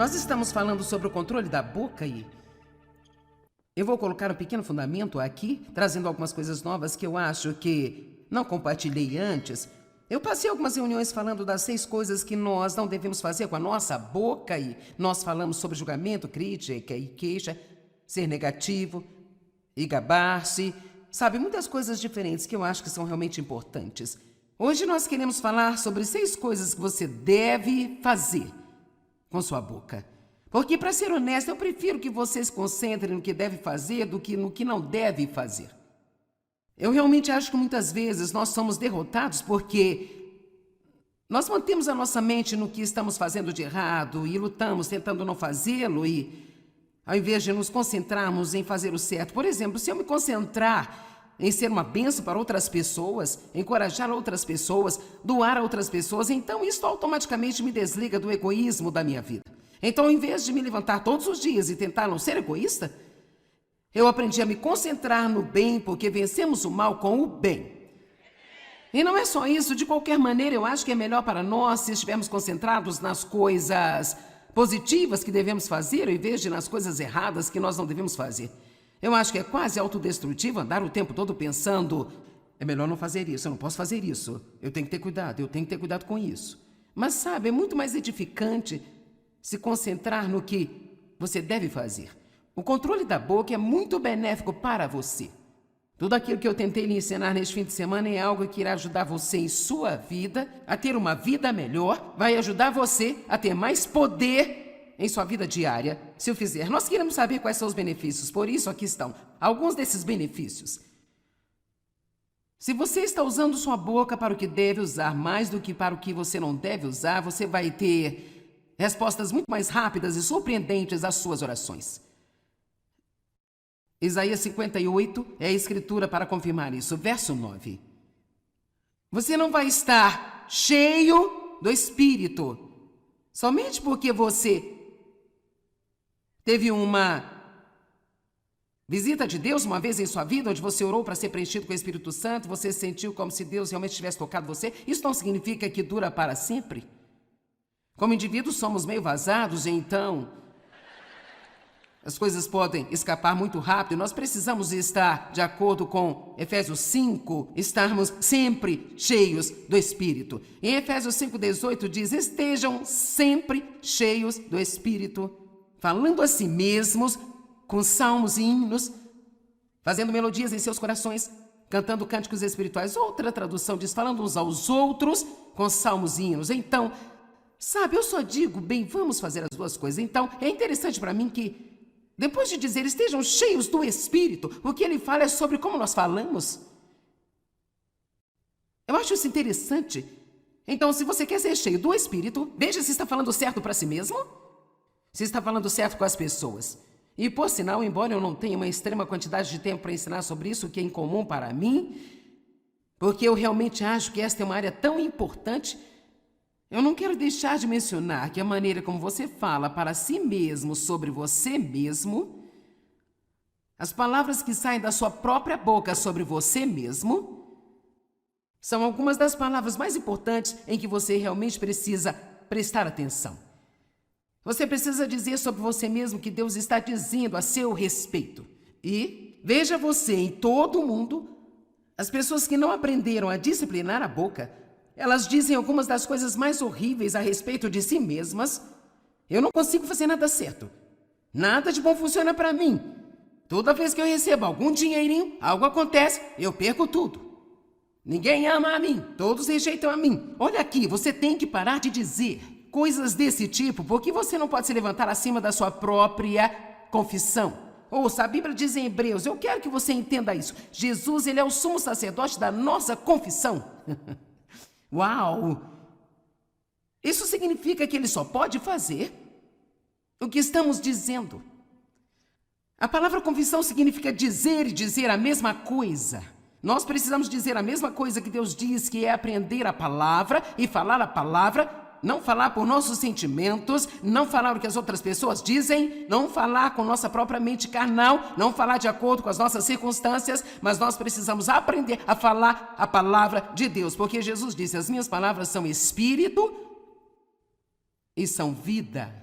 Nós estamos falando sobre o controle da boca e eu vou colocar um pequeno fundamento aqui, trazendo algumas coisas novas que eu acho que não compartilhei antes. Eu passei algumas reuniões falando das 6 coisas que nós não devemos fazer com a nossa boca e nós falamos sobre julgamento, crítica e queixa, ser negativo e gabar-se, sabe, muitas coisas diferentes que eu acho que são realmente importantes. Hoje nós queremos falar sobre 6 coisas que você deve fazer com sua boca. Porque, para ser honesto, eu prefiro que você se concentre no que deve fazer do que no que não deve fazer. Eu realmente acho que muitas vezes nós somos derrotados porque nós mantemos a nossa mente no que estamos fazendo de errado e lutamos tentando não fazê-lo e, ao invés de nos concentrarmos em fazer o certo, por exemplo, se eu me concentrar em ser uma bênção para outras pessoas, encorajar outras pessoas, doar a outras pessoas, então isso automaticamente me desliga do egoísmo da minha vida. Então, em vez de me levantar todos os dias e tentar não ser egoísta, eu aprendi a me concentrar no bem, porque vencemos o mal com o bem. E não é só isso, de qualquer maneira, eu acho que é melhor para nós se estivermos concentrados nas coisas positivas que devemos fazer, ao invés de nas coisas erradas que nós não devemos fazer. Eu acho que é quase autodestrutivo andar o tempo todo pensando, é melhor não fazer isso, eu não posso fazer isso, eu tenho que ter cuidado com isso. Mas sabe, é muito mais edificante se concentrar no que você deve fazer. O controle da boca é muito benéfico para você. Tudo aquilo que eu tentei lhe ensinar neste fim de semana é algo que irá ajudar você em sua vida a ter uma vida melhor, vai ajudar você a ter mais poder em sua vida diária, se eu fizer. Nós queremos saber quais são os benefícios, por isso aqui estão alguns desses benefícios. Se você está usando sua boca para o que deve usar mais do que para o que você não deve usar, você vai ter respostas muito mais rápidas e surpreendentes às suas orações. Isaías 58 é a escritura para confirmar isso. Verso 9. Você não vai estar cheio do Espírito somente porque você teve uma visita de Deus uma vez em sua vida, onde você orou para ser preenchido com o Espírito Santo, você sentiu como se Deus realmente tivesse tocado você. Isso não significa que dura para sempre. Como indivíduos somos meio vazados, então as coisas podem escapar muito rápido. Nós precisamos estar, de acordo com Efésios 5, estarmos sempre cheios do Espírito. Em Efésios 5:18 diz, estejam sempre cheios do Espírito, falando a si mesmos, com salmos e hinos, fazendo melodias em seus corações, cantando cânticos espirituais. Outra tradução diz, falando uns aos outros, com salmos e hinos. Então, sabe, eu só digo, bem, vamos fazer as 2 coisas. Então, é interessante para mim que, depois de dizer, estejam cheios do Espírito, o que ele fala é sobre como nós falamos. Eu acho isso interessante. Então, se você quer ser cheio do Espírito, veja se está falando certo para si mesmo, se está falando certo com as pessoas. E, por sinal, embora eu não tenha uma extrema quantidade de tempo para ensinar sobre isso, o que é incomum para mim, porque eu realmente acho que esta é uma área tão importante, eu não quero deixar de mencionar que a maneira como você fala para si mesmo sobre você mesmo, as palavras que saem da sua própria boca sobre você mesmo, são algumas das palavras mais importantes em que você realmente precisa prestar atenção. Você precisa dizer sobre você mesmo que Deus está dizendo a seu respeito. E veja você em todo o mundo, as pessoas que não aprenderam a disciplinar a boca, elas dizem algumas das coisas mais horríveis a respeito de si mesmas. Eu não consigo fazer nada certo. Nada de bom funciona para mim. Toda vez que eu recebo algum dinheirinho, algo acontece, eu perco tudo. Ninguém ama a mim, todos rejeitam a mim. Olha aqui, você tem que parar de dizer coisas desse tipo, porque você não pode se levantar acima da sua própria confissão. Ouça, a Bíblia diz em Hebreus, eu quero que você entenda isso. Jesus, ele é o sumo sacerdote da nossa confissão. Uau! Isso significa que ele só pode fazer o que estamos dizendo. A palavra confissão significa dizer e dizer a mesma coisa. Nós precisamos dizer a mesma coisa que Deus diz, que é aprender a palavra e falar a palavra, não falar por nossos sentimentos, não falar o que as outras pessoas dizem, não falar com nossa própria mente carnal, não falar de acordo com as nossas circunstâncias, mas nós precisamos aprender a falar a palavra de Deus, porque Jesus disse, as minhas palavras são espírito e são vida.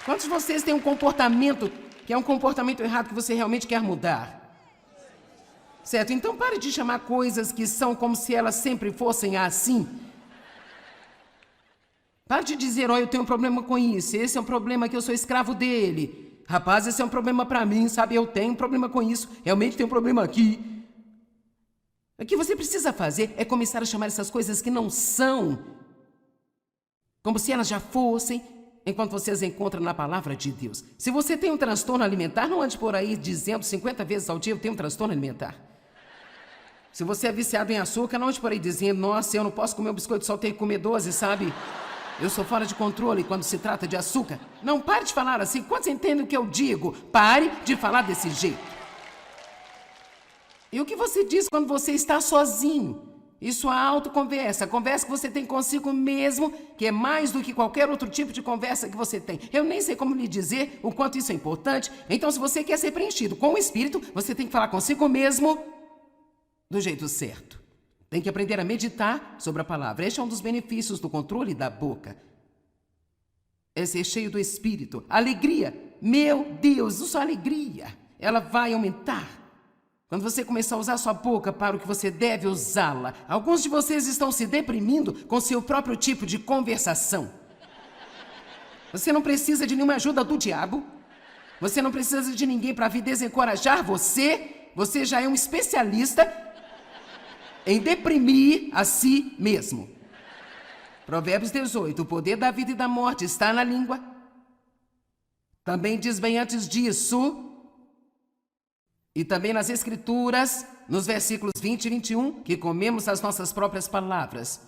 Quantos de vocês têm um comportamento que é um comportamento errado que você realmente quer mudar? Certo? Então pare de chamar coisas que são como se elas sempre fossem assim. Pare de dizer, eu tenho um problema com isso, esse é um problema que eu sou escravo dele. Rapaz, esse é um problema pra mim, sabe? Eu tenho um problema com isso, realmente tenho um problema aqui. O que você precisa fazer é começar a chamar essas coisas que não são, como se elas já fossem, enquanto você as encontra na palavra de Deus. Se você tem um transtorno alimentar, não ande por aí dizendo 50 vezes ao dia, eu tenho um transtorno alimentar. Se você é viciado em açúcar, não ande por aí dizendo, nossa, eu não posso comer um biscoito, só tenho que comer 12, sabe? Eu sou fora de controle quando se trata de açúcar. Não, pare de falar assim. Quantos entendem o que eu digo? Pare de falar desse jeito. E o que você diz quando você está sozinho? Isso é autoconversa, a conversa que você tem consigo mesmo, que é mais do que qualquer outro tipo de conversa que você tem. Eu nem sei como lhe dizer o quanto isso é importante. Então, se você quer ser preenchido com o Espírito, você tem que falar consigo mesmo do jeito certo. Tem que aprender a meditar sobre a palavra. Este é um dos benefícios do controle da boca. É ser cheio do Espírito. Alegria. Meu Deus, isso é alegria. Ela vai aumentar. Quando você começar a usar sua boca para o que você deve usá-la. Alguns de vocês estão se deprimindo com seu próprio tipo de conversação. Você não precisa de nenhuma ajuda do diabo. Você não precisa de ninguém para vir desencorajar você. Você já é um especialista em deprimir a si mesmo. Provérbios 18. O poder da vida e da morte está na língua. Também diz bem antes disso, e também nas Escrituras, nos versículos 20 e 21, que comemos as nossas próprias palavras.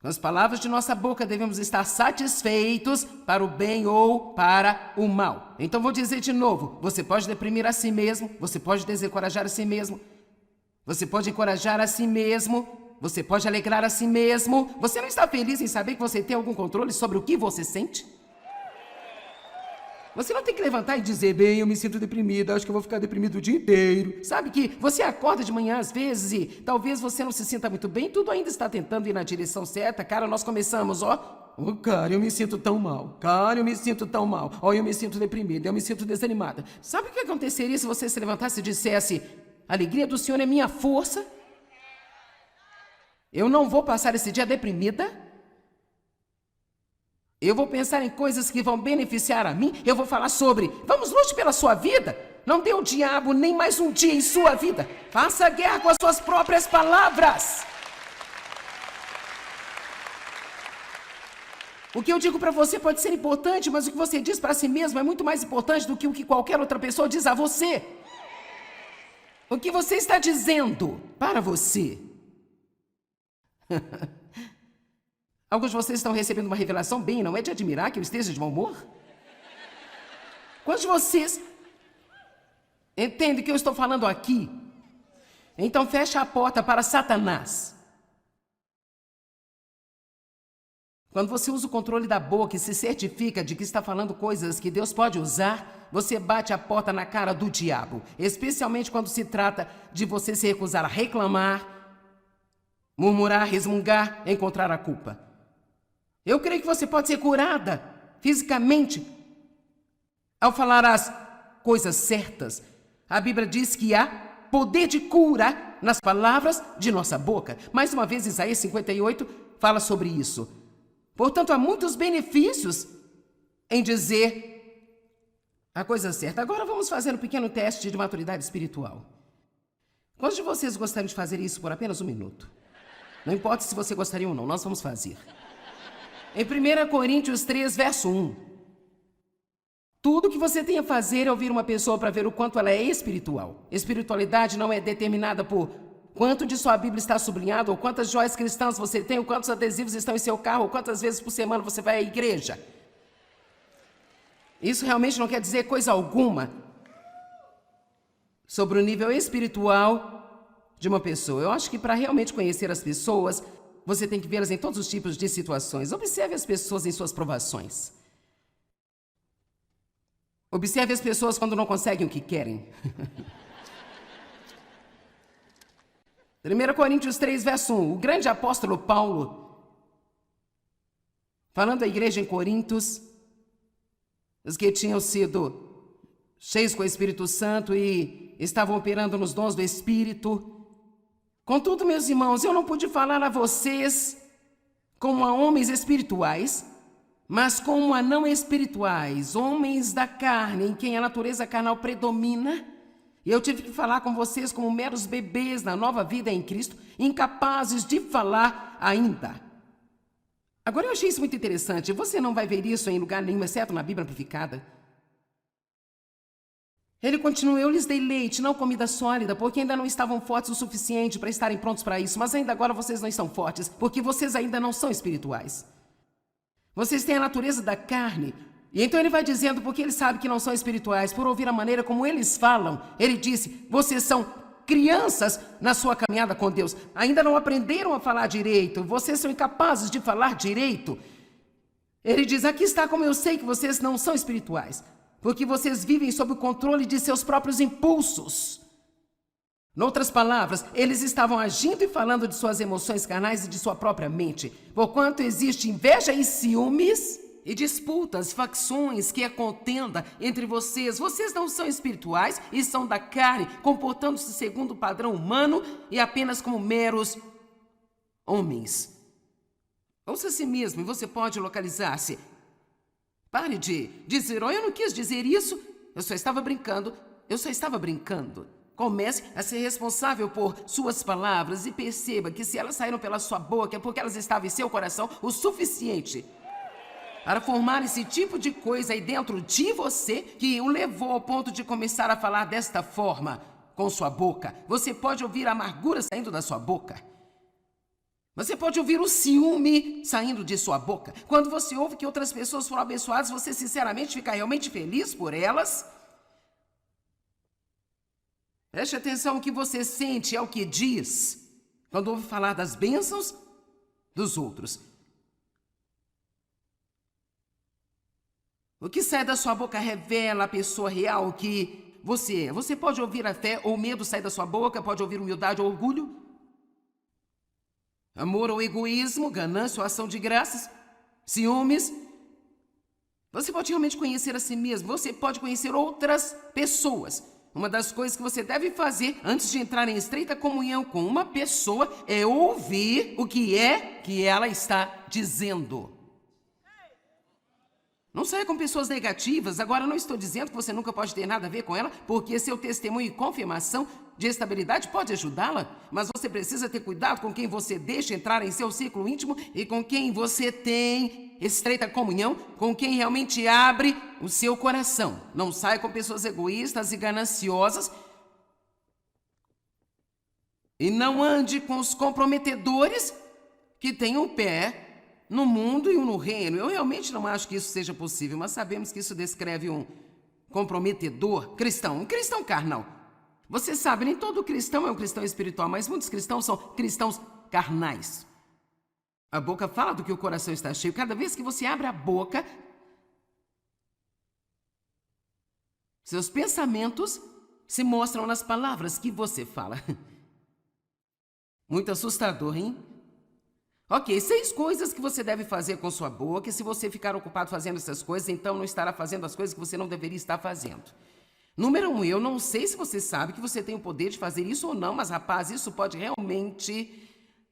Com as palavras de nossa boca devemos estar satisfeitos para o bem ou para o mal. Então vou dizer de novo, você pode deprimir a si mesmo, você pode desencorajar a si mesmo, você pode encorajar a si mesmo, você pode alegrar a si mesmo. Você não está feliz em saber que você tem algum controle sobre o que você sente? Você não tem que levantar e dizer, bem, eu me sinto deprimida, acho que eu vou ficar deprimido o dia inteiro. Sabe que você acorda de manhã às vezes e talvez você não se sinta muito bem, tudo ainda está tentando ir na direção certa. Cara, nós começamos, cara, eu me sinto tão mal. Cara, eu me sinto tão mal. Eu me sinto deprimida, eu me sinto desanimada. Sabe o que aconteceria se você se levantasse e dissesse, a alegria do Senhor é minha força? Eu não vou passar esse dia deprimida. Eu vou pensar em coisas que vão beneficiar a mim. Eu vou falar sobre, vamos lute pela sua vida. Não dê ao diabo nem mais um dia em sua vida. Faça guerra com as suas próprias palavras. O que eu digo para você pode ser importante, mas o que você diz para si mesmo é muito mais importante do que o que qualquer outra pessoa diz a você. O que você está dizendo para você? Alguns de vocês estão recebendo uma revelação bem, não é de admirar que eu esteja de mau humor? Quantos de vocês entendem o que eu estou falando aqui? Então fecha a porta para Satanás. Quando você usa o controle da boca e se certifica de que está falando coisas que Deus pode usar, você bate a porta na cara do diabo. Especialmente quando se trata de você se recusar a reclamar, murmurar, resmungar, encontrar a culpa. Eu creio que você pode ser curada fisicamente ao falar as coisas certas. A Bíblia diz que há poder de cura nas palavras de nossa boca. Mais uma vez, Isaías 58 fala sobre isso. Portanto, há muitos benefícios em dizer a coisa certa. Agora vamos fazer um pequeno teste de maturidade espiritual. Quantos de vocês gostariam de fazer isso por apenas um minuto? Não importa se você gostaria ou não, nós vamos fazer. Em 1 Coríntios 3, verso 1. Tudo que você tem a fazer é ouvir uma pessoa para ver o quanto ela é espiritual. Espiritualidade não é determinada por quanto de sua Bíblia está sublinhado, ou quantas joias cristãs você tem, ou quantos adesivos estão em seu carro, ou quantas vezes por semana você vai à igreja. Isso realmente não quer dizer coisa alguma sobre o nível espiritual de uma pessoa. Eu acho que para realmente conhecer as pessoas, você tem que vê-las em todos os tipos de situações. Observe as pessoas em suas provações. Observe as pessoas quando não conseguem o que querem. 1 Coríntios 3, verso 1. O grande apóstolo Paulo, falando à igreja em Corintos, os que tinham sido cheios com o Espírito Santo e estavam operando nos dons do Espírito. Contudo, meus irmãos, eu não pude falar a vocês como a homens espirituais, mas como a não espirituais, homens da carne, em quem a natureza carnal predomina. E eu tive que falar com vocês como meros bebês na nova vida em Cristo, incapazes de falar ainda. Agora eu achei isso muito interessante. Você não vai ver isso em lugar nenhum, exceto na Bíblia Amplificada. Ele continua: eu lhes dei leite, não comida sólida, porque ainda não estavam fortes o suficiente para estarem prontos para isso. Mas ainda agora vocês não estão fortes, porque vocês ainda não são espirituais. Vocês têm a natureza da carne. E então ele vai dizendo, porque ele sabe que não são espirituais, por ouvir a maneira como eles falam. Ele disse: vocês são crianças na sua caminhada com Deus. Ainda não aprenderam a falar direito. Vocês são incapazes de falar direito. Ele diz: aqui está como eu sei que vocês não são espirituais. Porque vocês vivem sob o controle de seus próprios impulsos. Noutras palavras, eles estavam agindo e falando de suas emoções carnais e de sua própria mente. Porquanto existe inveja e ciúmes e disputas, facções, que é contenda entre vocês. Vocês não são espirituais e são da carne, comportando-se segundo o padrão humano e apenas como meros homens. Ouça a si mesmo e você pode localizar-se. Pare de dizer: oh, eu não quis dizer isso, eu só estava brincando. Comece a ser responsável por suas palavras e perceba que se elas saíram pela sua boca é porque elas estavam em seu coração o suficiente para formar esse tipo de coisa aí dentro de você que o levou ao ponto de começar a falar desta forma com sua boca. Você pode ouvir a amargura saindo da sua boca. Você pode ouvir o ciúme saindo de sua boca. Quando você ouve que outras pessoas foram abençoadas, você sinceramente fica realmente feliz por elas? Preste atenção, o que você sente é o que diz quando ouve falar das bênçãos dos outros. O que sai da sua boca revela a pessoa real que você é. Você pode ouvir a fé ou medo sair da sua boca, pode ouvir humildade ou orgulho, amor ou egoísmo, ganância ou ação de graças, ciúmes. Você pode realmente conhecer a si mesmo, você pode conhecer outras pessoas. Uma das coisas que você deve fazer antes de entrar em estreita comunhão com uma pessoa é ouvir o que é que ela está dizendo. Não saia com pessoas negativas. Agora, não estou dizendo que você nunca pode ter nada a ver com ela, porque seu testemunho e confirmação de estabilidade pode ajudá-la, mas você precisa ter cuidado com quem você deixa entrar em seu círculo íntimo e com quem você tem estreita comunhão, com quem realmente abre o seu coração. Não saia com pessoas egoístas e gananciosas e não ande com os comprometedores que têm um pé no mundo e um no reino. Eu realmente não acho que isso seja possível, mas sabemos que isso descreve um comprometedor cristão, um cristão carnal. Você sabe, nem todo cristão é um cristão espiritual, mas muitos cristãos são cristãos carnais. A boca fala do que o coração está cheio. Cada vez que você abre a boca, seus pensamentos se mostram nas palavras que você fala. Muito assustador, hein? Ok, 6 coisas que você deve fazer com sua boca, e se você ficar ocupado fazendo essas coisas, então não estará fazendo as coisas que você não deveria estar fazendo. Número 1, eu não sei se você sabe que você tem o poder de fazer isso ou não, mas rapaz, isso pode realmente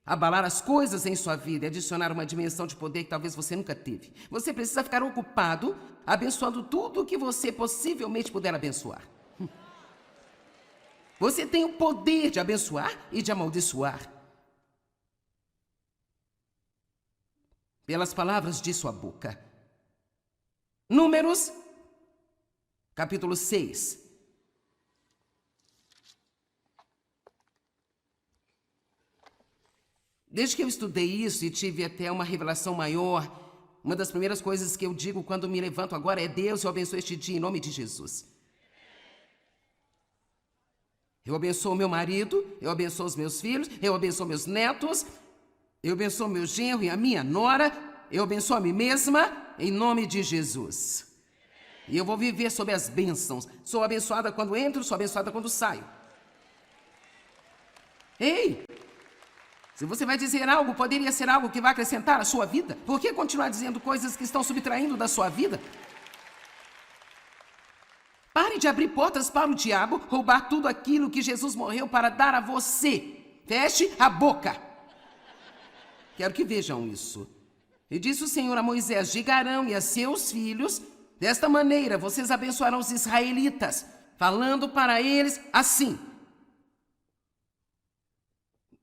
abalar as coisas em sua vida e adicionar uma dimensão de poder que talvez você nunca teve. Você precisa ficar ocupado abençoando tudo o que você possivelmente puder abençoar. Você tem o poder de abençoar e de amaldiçoar pelas palavras de sua boca. Números, capítulo 6. Desde que eu estudei isso e tive até uma revelação maior, uma das primeiras coisas que eu digo quando me levanto agora é: Deus, eu abençoo este dia em nome de Jesus. Eu abençoo meu marido, eu abençoo os meus filhos, eu abençoo meus netos, eu abençoo meu genro e a minha nora, eu abençoo a mim mesma em nome de Jesus. E eu vou viver sob as bênçãos. Sou abençoada quando entro, sou abençoada quando saio. Ei! Se você vai dizer algo, poderia ser algo que vai acrescentar à sua vida. Por que continuar dizendo coisas que estão subtraindo da sua vida? Pare de abrir portas para o diabo roubar tudo aquilo que Jesus morreu para dar a você. Feche a boca. Quero que vejam isso. E disse o Senhor a Moisés: diga a Arão e a seus filhos, desta maneira vocês abençoarão os israelitas, falando para eles assim: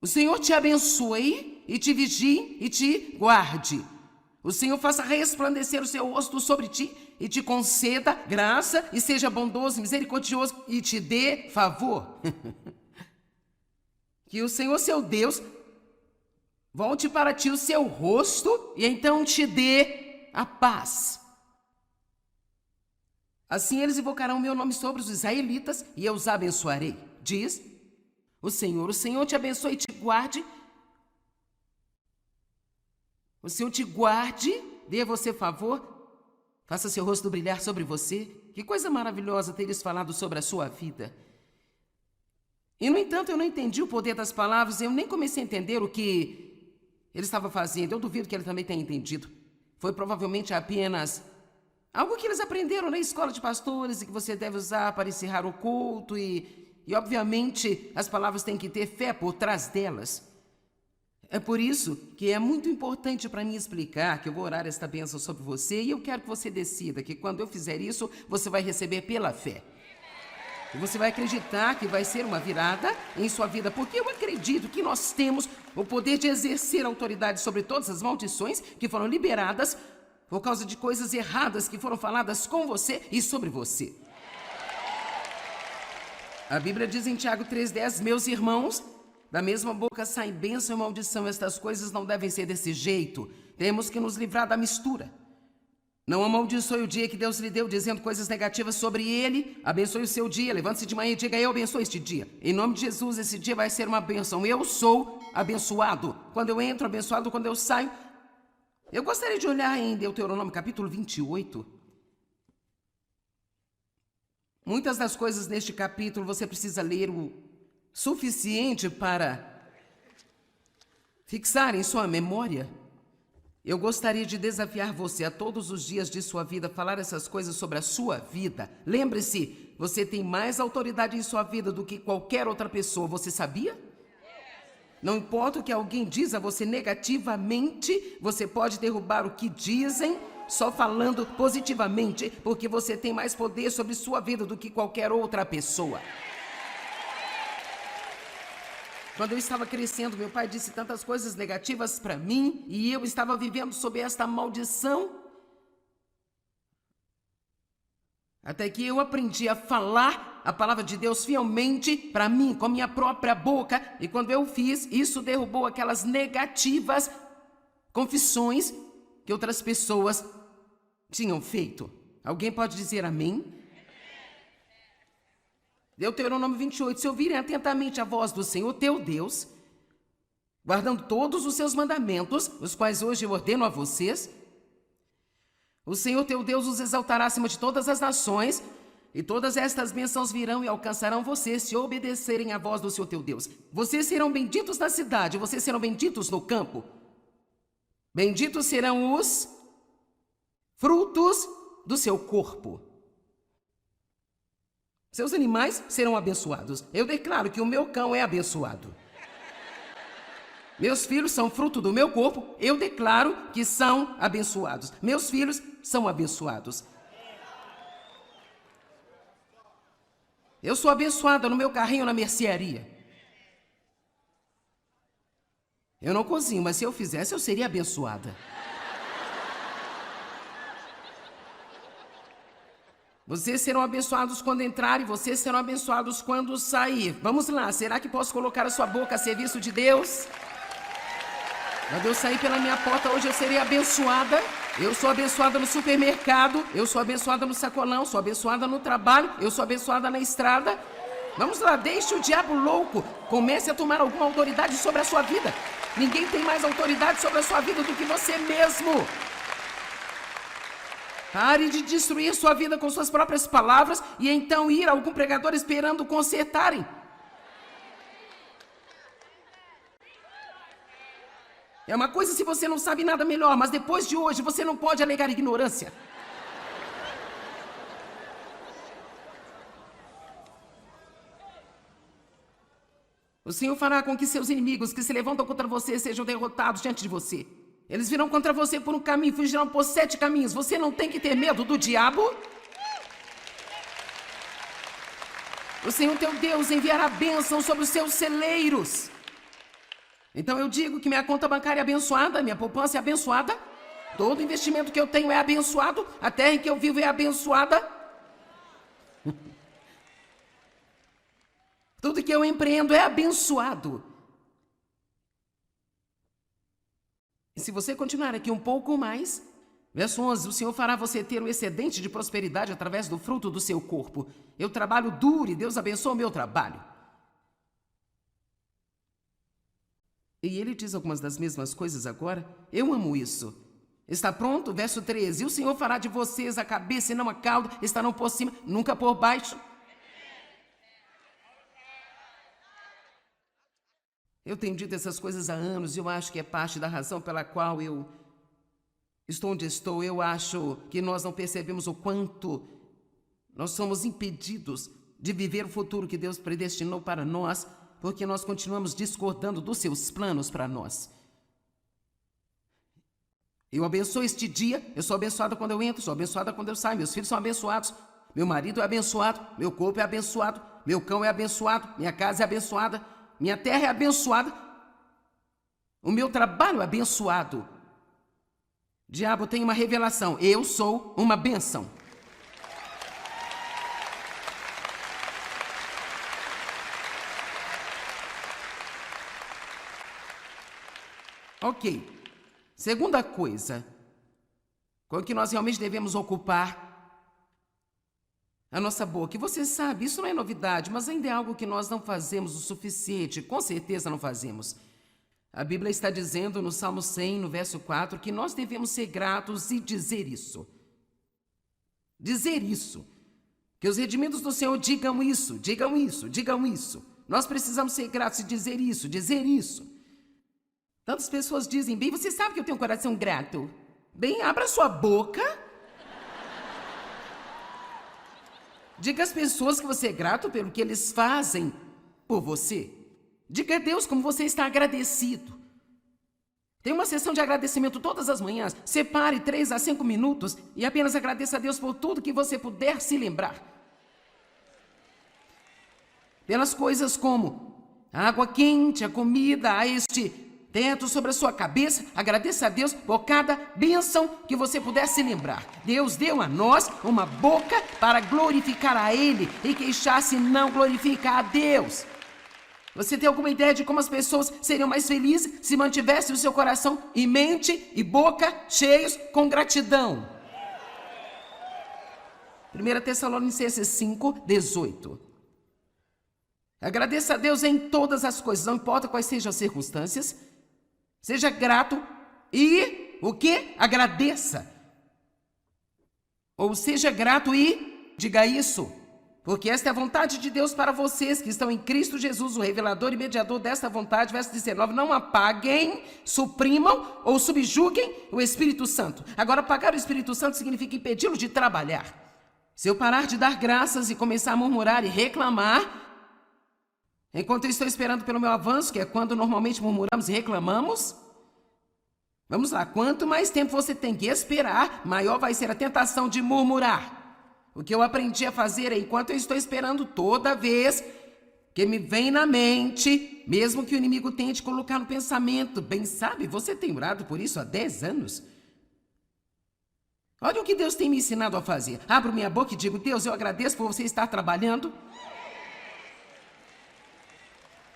o Senhor te abençoe e te vigie e te guarde. O Senhor faça resplandecer o seu rosto sobre ti e te conceda graça e seja bondoso e misericordioso e te dê favor. Que o Senhor, seu Deus, volte para ti o seu rosto e então te dê a paz. Assim eles invocarão o meu nome sobre os israelitas e eu os abençoarei. Diz o Senhor te abençoe e te guarde. O Senhor te guarde, dê a você favor, faça seu rosto brilhar sobre você. Que coisa maravilhosa ter eles falado sobre a sua vida. E, no entanto, eu não entendi o poder das palavras, eu nem comecei a entender o que ele estava fazendo. Eu duvido que ele também tenha entendido. Foi provavelmente apenas algo que eles aprenderam na escola de pastores e que você deve usar para encerrar o culto e obviamente, as palavras têm que ter fé por trás delas. É por isso que é muito importante para mim explicar que eu vou orar esta bênção sobre você e eu quero que você decida que quando eu fizer isso, você vai receber pela fé. E você vai acreditar que vai ser uma virada em sua vida, porque eu acredito que nós temos o poder de exercer autoridade sobre todas as maldições que foram liberadas por causa de coisas erradas que foram faladas com você e sobre você. A Bíblia diz em Tiago 3,10, meus irmãos, da mesma boca saem bênção e maldição, estas coisas não devem ser desse jeito. Temos que nos livrar da mistura. Não amaldiçoe o dia que Deus lhe deu, dizendo coisas negativas sobre ele. Abençoe o seu dia, levante-se de manhã e diga, eu abençoo este dia. Em nome de Jesus, esse dia vai ser uma bênção. Eu sou abençoado. Quando eu entro, abençoado. Quando eu saio. Eu gostaria de olhar em Deuteronômio capítulo 28. Muitas das coisas neste capítulo você precisa ler o suficiente para fixar em sua memória. Eu gostaria de desafiar você a todos os dias de sua vida falar essas coisas sobre a sua vida. Lembre-se, você tem mais autoridade em sua vida do que qualquer outra pessoa. Você sabia? Não importa o que alguém diz a você negativamente, você pode derrubar o que dizem só falando positivamente, porque você tem mais poder sobre sua vida do que qualquer outra pessoa. Quando eu estava crescendo, meu pai disse tantas coisas negativas para mim e eu estava vivendo sob esta maldição. Até que eu aprendi a falar a palavra de Deus fielmente para mim, com a minha própria boca. E quando eu fiz, isso derrubou aquelas negativas confissões que outras pessoas tinham feito. Alguém pode dizer amém? Deuteronômio 28, se ouvirem atentamente a voz do Senhor teu Deus, guardando todos os seus mandamentos, os quais hoje eu ordeno a vocês, o Senhor teu Deus os exaltará acima de todas as nações, e todas estas bênçãos virão e alcançarão vocês se obedecerem à voz do Senhor teu Deus. Vocês serão benditos na cidade, vocês serão benditos no campo. Benditos serão os frutos do seu corpo. Seus animais serão abençoados. Eu declaro que o meu cão é abençoado. Meus filhos são fruto do meu corpo. Eu declaro que são abençoados. Meus filhos são abençoados. Eu sou abençoada no meu carrinho na mercearia. Eu não cozinho, mas se eu fizesse, eu seria abençoada. Vocês serão abençoados quando entrarem, vocês serão abençoados quando sair. Vamos lá, será que posso colocar a sua boca a serviço de Deus? Quando eu sair pela minha porta hoje, eu serei abençoada. Eu sou abençoada no supermercado, eu sou abençoada no sacolão, sou abençoada no trabalho, eu sou abençoada na estrada. Vamos lá, deixe o diabo louco. Comece a tomar alguma autoridade sobre a sua vida. Ninguém tem mais autoridade sobre a sua vida do que você mesmo. Pare de destruir sua vida com suas próprias palavras e então ir a algum pregador esperando consertarem. É uma coisa se você não sabe nada melhor, mas depois de hoje você não pode alegar ignorância. O Senhor fará com que seus inimigos que se levantam contra você sejam derrotados diante de você. Eles virão contra você por um caminho, fugirão por 7 caminhos. Você não tem que ter medo do diabo. O Senhor teu Deus enviará bênção sobre os seus celeiros. Então eu digo que minha conta bancária é abençoada, minha poupança é abençoada. Todo investimento que eu tenho é abençoado. A terra em que eu vivo é abençoada. Tudo que eu empreendo é abençoado. E se você continuar aqui um pouco mais, verso 11, o Senhor fará você ter um excedente de prosperidade através do fruto do seu corpo. Eu trabalho duro e Deus abençoa o meu trabalho. E ele diz algumas das mesmas coisas agora. Eu amo isso. Está pronto? Verso 13. E o Senhor fará de vocês a cabeça e não a cauda, estarão por cima, nunca por baixo. Eu tenho dito essas coisas há anos e eu acho que é parte da razão pela qual eu estou onde estou. Eu acho que nós não percebemos o quanto nós somos impedidos de viver o futuro que Deus predestinou para nós, porque nós continuamos discordando dos seus planos para nós. Eu abençoo este dia, eu sou abençoada quando eu entro, sou abençoada quando eu saio, meus filhos são abençoados, meu marido é abençoado, meu corpo é abençoado, meu cão é abençoado, minha casa é abençoada, minha terra é abençoada, o meu trabalho é abençoado. Diabo tem uma revelação, eu sou uma bênção. Ok. Segunda coisa, com que nós realmente devemos ocupar a nossa boca. E você sabe, isso não é novidade, mas ainda é algo que nós não fazemos o suficiente, com certeza não fazemos. A Bíblia está dizendo no Salmo 100, no verso 4, que nós devemos ser gratos e dizer isso. Dizer isso. Que os redimidos do Senhor digam isso, digam isso, digam isso. Nós precisamos ser gratos e dizer isso, dizer isso. Tantas pessoas dizem, bem, você sabe que eu tenho um coração grato. Bem, abra sua boca. Diga às pessoas que você é grato pelo que eles fazem por você. Diga a Deus como você está agradecido. Tem uma sessão de agradecimento todas as manhãs. Separe 3 a 5 minutos e apenas agradeça a Deus por tudo que você puder se lembrar. Pelas coisas como a água quente, a comida, a este teto sobre a sua cabeça, agradeça a Deus por cada bênção que você puder se lembrar. Deus deu a nós uma boca para glorificar a Ele, e queixar-se não glorifica a Deus. Você tem alguma ideia de como as pessoas seriam mais felizes se mantivessem o seu coração e mente e boca cheios com gratidão? 1 Tessalonicenses 5, 18. Agradeça a Deus em todas as coisas, não importa quais sejam as circunstâncias. Seja grato e o que? Agradeça. Ou seja grato e diga isso. Porque esta é a vontade de Deus para vocês que estão em Cristo Jesus, o revelador e mediador desta vontade. Verso 19, não apaguem, suprimam ou subjuguem o Espírito Santo. Agora, apagar o Espírito Santo significa impedi-lo de trabalhar. Se eu parar de dar graças e começar a murmurar e reclamar, enquanto eu estou esperando pelo meu avanço, que é quando normalmente murmuramos e reclamamos, vamos lá, quanto mais tempo você tem que esperar, maior vai ser a tentação de murmurar. O que eu aprendi a fazer é, enquanto eu estou esperando, toda vez que me vem na mente, mesmo que o inimigo tente colocar no pensamento, bem sabe, você tem orado por isso há 10 anos. Olha o que Deus tem me ensinado a fazer. Abro minha boca e digo, Deus, eu agradeço por você estar trabalhando.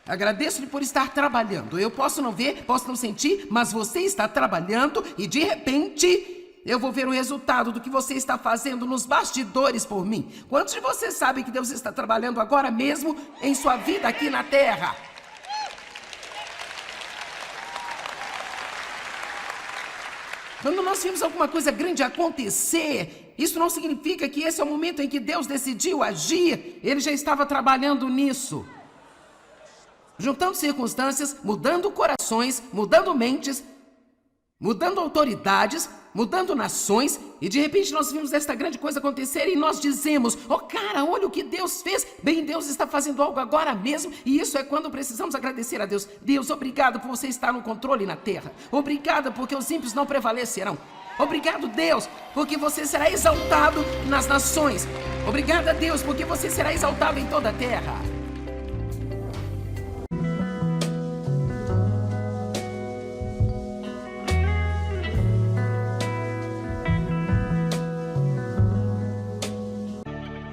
Agradeço-lhe por estar trabalhando. Eu posso não ver, posso não sentir, mas você está trabalhando e de repente eu vou ver o resultado do que você está fazendo nos bastidores por mim. Quantos de vocês sabem que Deus está trabalhando agora mesmo em sua vida aqui na terra? Quando nós vimos alguma coisa grande acontecer, isso não significa que esse é o momento em que Deus decidiu agir. Ele já estava trabalhando nisso. Juntando circunstâncias, mudando corações, mudando mentes, mudando autoridades, mudando nações, e de repente nós vimos esta grande coisa acontecer e nós dizemos: oh cara, olha o que Deus fez, bem, Deus está fazendo algo agora mesmo, e isso é quando precisamos agradecer a Deus. Deus, obrigado por você estar no controle na terra, obrigado porque os ímpios não prevalecerão, obrigado, Deus, porque você será exaltado nas nações, obrigado a Deus porque você será exaltado em toda a terra.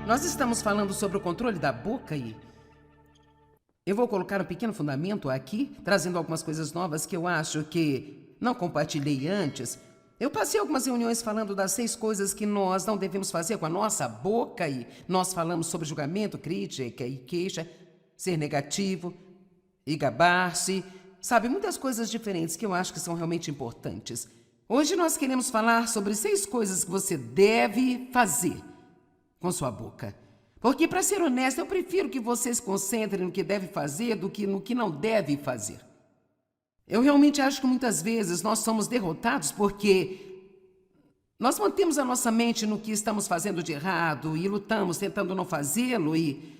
Nós estamos falando sobre o controle da boca e eu vou colocar um pequeno fundamento aqui, trazendo algumas coisas novas que eu acho que não compartilhei antes. Eu passei algumas reuniões falando das 6 coisas que nós não devemos fazer com a nossa boca e nós falamos sobre julgamento, crítica e queixa, ser negativo e gabar-se, sabe, muitas coisas diferentes que eu acho que são realmente importantes. Hoje nós queremos falar sobre 6 coisas que você deve fazer com sua boca. Porque, para ser honesto, eu prefiro que você se concentre no que deve fazer do que no que não deve fazer. Eu realmente acho que muitas vezes nós somos derrotados porque nós mantemos a nossa mente no que estamos fazendo de errado e lutamos tentando não fazê-lo e,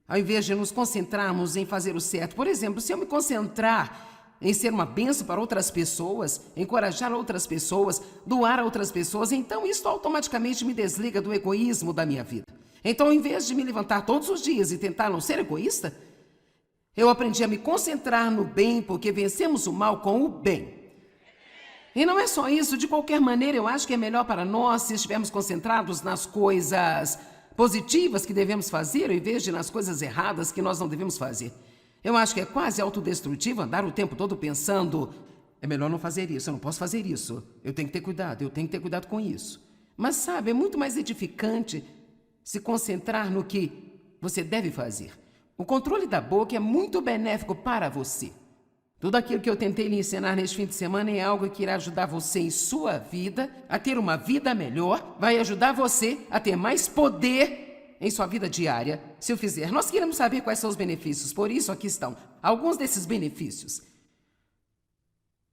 ao invés de nos concentrarmos em fazer o certo, por exemplo, se eu me concentrar em ser uma bênção para outras pessoas, encorajar outras pessoas, doar a outras pessoas, então isso automaticamente me desliga do egoísmo da minha vida. Então, em vez de me levantar todos os dias e tentar não ser egoísta, eu aprendi a me concentrar no bem, porque vencemos o mal com o bem. E não é só isso, de qualquer maneira, eu acho que é melhor para nós se estivermos concentrados nas coisas positivas que devemos fazer, ao invés de nas coisas erradas que nós não devemos fazer. Eu acho que é quase autodestrutivo andar o tempo todo pensando: é melhor não fazer isso, eu não posso fazer isso, eu tenho que ter cuidado com isso. Mas sabe, é muito mais edificante se concentrar no que você deve fazer. O controle da boca é muito benéfico para você. Tudo aquilo que eu tentei lhe ensinar neste fim de semana é algo que irá ajudar você em sua vida a ter uma vida melhor, vai ajudar você a ter mais poder em sua vida diária, se eu fizer. Nós queremos saber quais são os benefícios, por isso aqui estão alguns desses benefícios.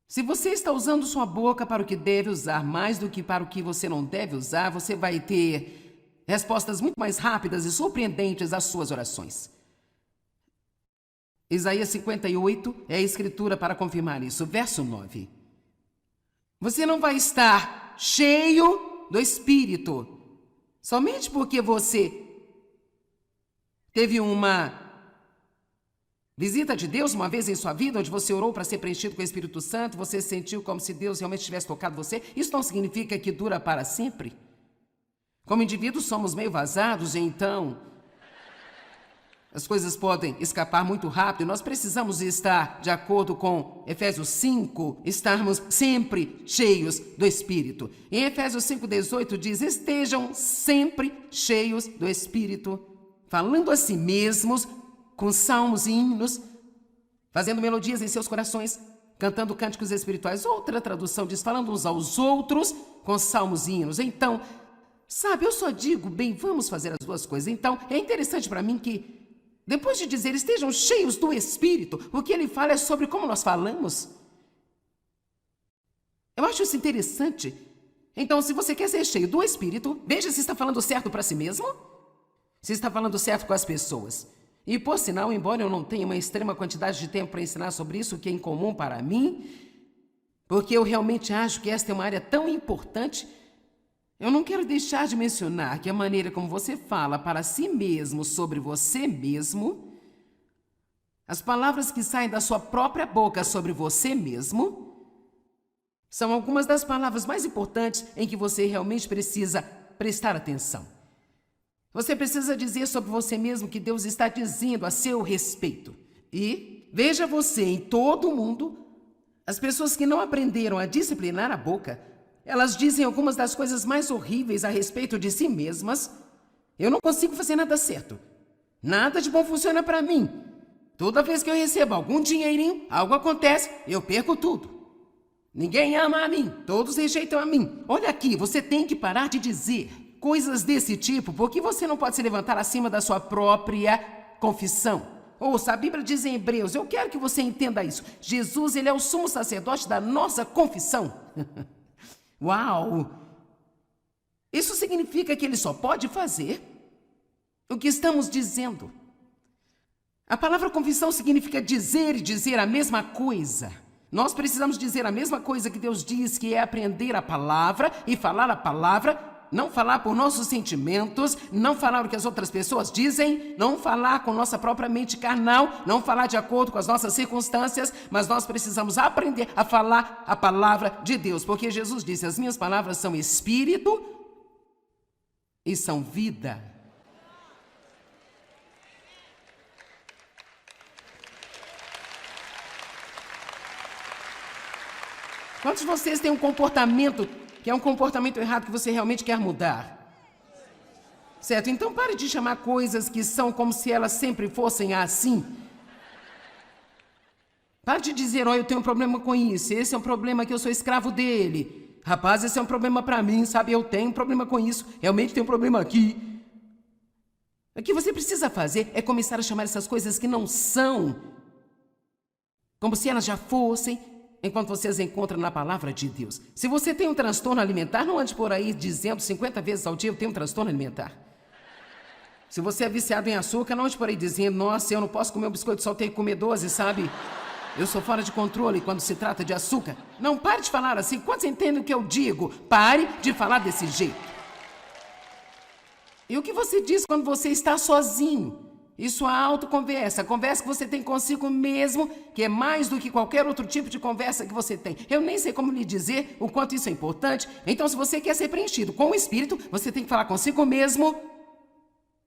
Se você está usando sua boca para o que deve usar mais do que para o que você não deve usar, você vai ter respostas muito mais rápidas e surpreendentes às suas orações. Isaías 58 é a escritura para confirmar isso. Verso 9. Você não vai estar cheio do Espírito somente porque você teve uma visita de Deus uma vez em sua vida, onde você orou para ser preenchido com o Espírito Santo, você sentiu como se Deus realmente tivesse tocado você. Isso não significa que dura para sempre. Como indivíduos somos meio vazados, então as coisas podem escapar muito rápido. Nós precisamos estar, de acordo com Efésios 5, estarmos sempre cheios do Espírito. Em Efésios 5,18 diz: estejam sempre cheios do Espírito, falando a si mesmos com salmos e hinos, fazendo melodias em seus corações, cantando cânticos espirituais. Outra tradução diz: falando uns aos outros com salmos e hinos. Então, sabe, eu só digo, bem, vamos fazer as 2 coisas. Então, é interessante para mim que, depois de dizer estejam cheios do Espírito, o que ele fala é sobre como nós falamos. Eu acho isso interessante. Então, se você quer ser cheio do Espírito, veja se está falando certo para si mesmo, se está falando certo com as pessoas. E, por sinal, embora eu não tenha uma extrema quantidade de tempo para ensinar sobre isso, o que é incomum para mim, porque eu realmente acho que esta é uma área tão importante, eu não quero deixar de mencionar que a maneira como você fala para si mesmo sobre você mesmo, as palavras que saem da sua própria boca sobre você mesmo, são algumas das palavras mais importantes em que você realmente precisa prestar atenção. Você precisa dizer sobre você mesmo que Deus está dizendo a seu respeito. E veja você em todo o mundo, as pessoas que não aprenderam a disciplinar a boca, elas dizem algumas das coisas mais horríveis a respeito de si mesmas. Eu não consigo fazer nada certo. Nada de bom funciona para mim. Toda vez que eu recebo algum dinheirinho, algo acontece, eu perco tudo. Ninguém ama a mim, todos rejeitam a mim. Olha aqui, você tem que parar de dizer coisas desse tipo, porque você não pode se levantar acima da sua própria confissão. Ouça, a Bíblia diz em Hebreus, eu quero que você entenda isso. Jesus, ele é o sumo sacerdote da nossa confissão. Uau! Isso significa que ele só pode fazer o que estamos dizendo. A palavra confissão significa dizer e dizer a mesma coisa. Nós precisamos dizer a mesma coisa que Deus diz, que é aprender a palavra e falar a palavra. Não falar por nossos sentimentos, não falar o que as outras pessoas dizem, não falar com nossa própria mente carnal, não falar de acordo com as nossas circunstâncias, mas nós precisamos aprender a falar a palavra de Deus, porque Jesus disse: as minhas palavras são espírito e são vida. Quantos de vocês têm um comportamento que é um comportamento errado que você realmente quer mudar? Certo? Então pare de chamar coisas que são como se elas sempre fossem assim. Pare de dizer: eu tenho um problema com isso, esse é um problema que eu sou escravo dele. Rapaz, esse é um problema para mim, sabe? Eu tenho um problema com isso, realmente tenho um problema aqui. O que você precisa fazer é começar a chamar essas coisas que não são como se elas já fossem, enquanto você as encontra na palavra de Deus. Se você tem um transtorno alimentar, não ande por aí dizendo 50 vezes ao dia: eu tenho um transtorno alimentar. Se você é viciado em açúcar, não ande por aí dizendo: nossa, eu não posso comer um biscoito, só tenho que comer 12, sabe? Eu sou fora de controle quando se trata de açúcar. Não, pare de falar assim. Quantos entendem o que eu digo? Pare de falar desse jeito. E o que você diz quando você está sozinho? Isso é autoconversa, a conversa que você tem consigo mesmo, que é mais do que qualquer outro tipo de conversa que você tem. Eu nem sei como lhe dizer o quanto isso é importante. Então, se você quer ser preenchido com o Espírito, você tem que falar consigo mesmo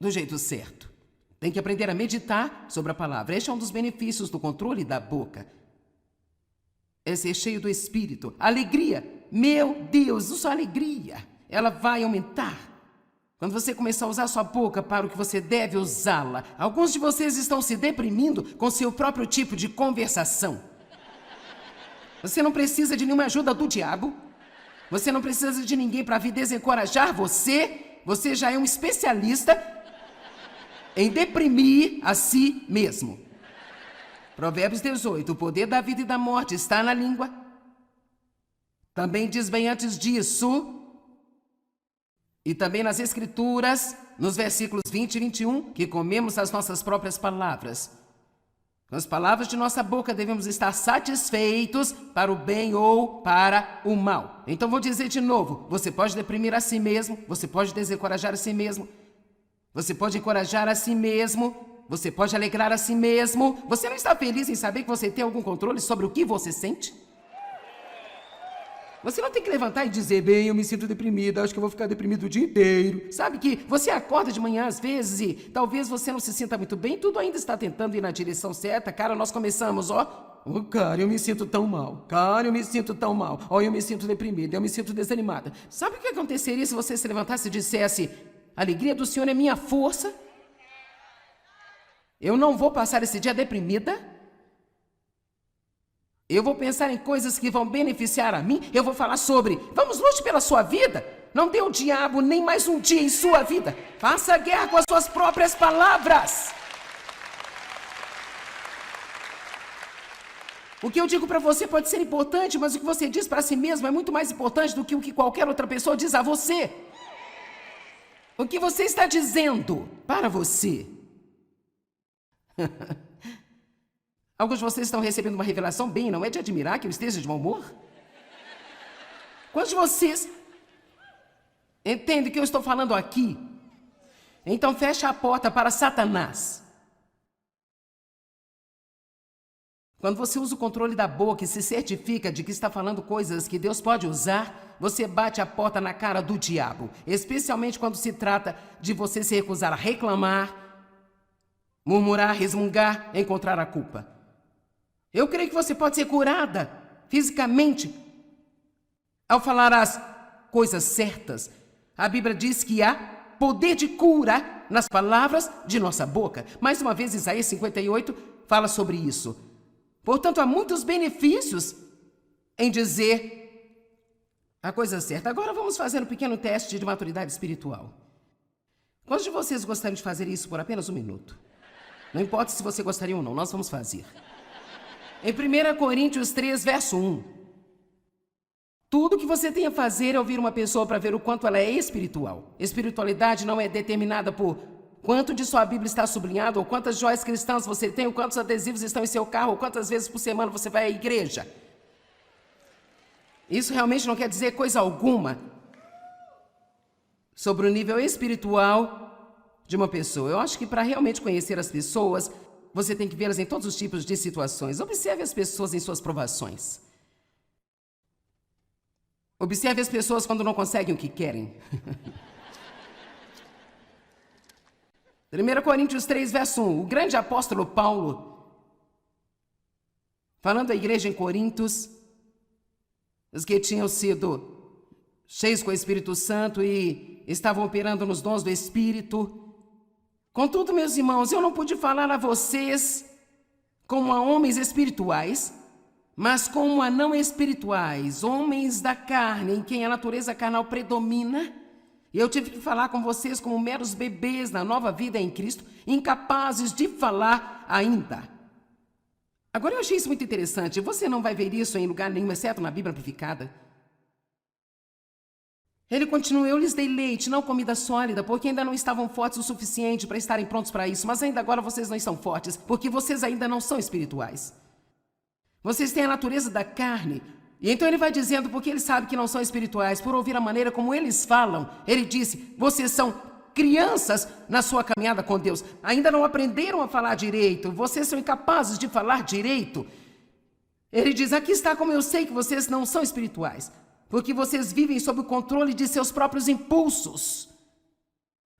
do jeito certo. Tem que aprender a meditar sobre a palavra. Este é um dos benefícios do controle da boca. É ser cheio do Espírito. Alegria, meu Deus, isso é alegria. Ela vai aumentar quando você começar a usar sua boca para o que você deve usá-la. Alguns de vocês estão se deprimindo com seu próprio tipo de conversação. Você não precisa de nenhuma ajuda do diabo. Você não precisa de ninguém para vir desencorajar você. Você já é um especialista em deprimir a si mesmo. Provérbios 18. O poder da vida e da morte está na língua. Também diz bem antes disso, e também nas Escrituras, nos versículos 20 e 21, que comemos as nossas próprias palavras. Com as palavras de nossa boca devemos estar satisfeitos para o bem ou para o mal. Então vou dizer de novo: você pode deprimir a si mesmo, você pode desencorajar a si mesmo, você pode encorajar a si mesmo, você pode alegrar a si mesmo. Você não está feliz em saber que você tem algum controle sobre o que você sente? Você não tem que levantar e dizer: bem, eu me sinto deprimida, acho que eu vou ficar deprimido o dia inteiro. Sabe que você acorda de manhã às vezes e talvez você não se sinta muito bem, tudo ainda está tentando ir na direção certa. Cara, nós começamos, cara, eu me sinto tão mal. Cara, eu me sinto tão mal. Eu me sinto deprimida, eu me sinto desanimada. Sabe o que aconteceria se você se levantasse e dissesse: a alegria do Senhor é minha força? Eu não vou passar esse dia deprimida. Eu vou pensar em coisas que vão beneficiar a mim. Eu vou falar sobre: vamos lute pela sua vida. Não dê ao diabo nem mais um dia em sua vida. Faça a guerra com as suas próprias palavras. O que eu digo para você pode ser importante, mas o que você diz para si mesmo é muito mais importante do que o que qualquer outra pessoa diz a você. O que você está dizendo para você? Alguns de vocês estão recebendo uma revelação bem, não é de admirar que eu esteja de mau humor? Quantos de vocês entendem o que eu estou falando aqui? Então fecha a porta para Satanás. Quando você usa o controle da boca e se certifica de que está falando coisas que Deus pode usar, você bate a porta na cara do diabo. Especialmente quando se trata de você se recusar a reclamar, murmurar, resmungar, encontrar a culpa. Eu creio que você pode ser curada fisicamente ao falar as coisas certas. A Bíblia diz que há poder de cura nas palavras de nossa boca. Mais uma vez, Isaías 58 fala sobre isso. Portanto, há muitos benefícios em dizer a coisa certa. Agora vamos fazer um pequeno teste de maturidade espiritual. Quantos de vocês gostariam de fazer isso por apenas 1 minuto? Não importa se você gostaria ou não, nós vamos fazer. Em 1 Coríntios 3, verso 1. Tudo que você tem a fazer é ouvir uma pessoa para ver o quanto ela é espiritual. Espiritualidade não é determinada por quanto de sua Bíblia está sublinhado, ou quantas joias cristãs você tem, ou quantos adesivos estão em seu carro, ou quantas vezes por semana você vai à igreja. Isso realmente não quer dizer coisa alguma sobre o nível espiritual de uma pessoa. Eu acho que para realmente conhecer as pessoas, você tem que vê-las em todos os tipos de situações. Observe as pessoas em suas provações. Observe as pessoas quando não conseguem o que querem. 1 Coríntios 3, verso 1. O grande apóstolo Paulo, falando à igreja em Corintos, os que tinham sido cheios com o Espírito Santo e estavam operando nos dons do Espírito. Contudo, meus irmãos, eu não pude falar a vocês como a homens espirituais, mas como a não espirituais, homens da carne, em quem a natureza carnal predomina. E eu tive que falar com vocês como meros bebês na nova vida em Cristo, incapazes de falar ainda. Agora eu achei isso muito interessante. Você não vai ver isso em lugar nenhum, exceto na Bíblia Amplificada. Ele continua: eu lhes dei leite, não comida sólida, porque ainda não estavam fortes o suficiente para estarem prontos para isso. Mas ainda agora vocês não estão fortes, porque vocês ainda não são espirituais. Vocês têm a natureza da carne. E então ele vai dizendo, porque ele sabe que não são espirituais, por ouvir a maneira como eles falam. Ele disse: vocês são crianças na sua caminhada com Deus. Ainda não aprenderam a falar direito. Vocês são incapazes de falar direito. Ele diz: aqui está como eu sei que vocês não são espirituais. Porque vocês vivem sob o controle de seus próprios impulsos.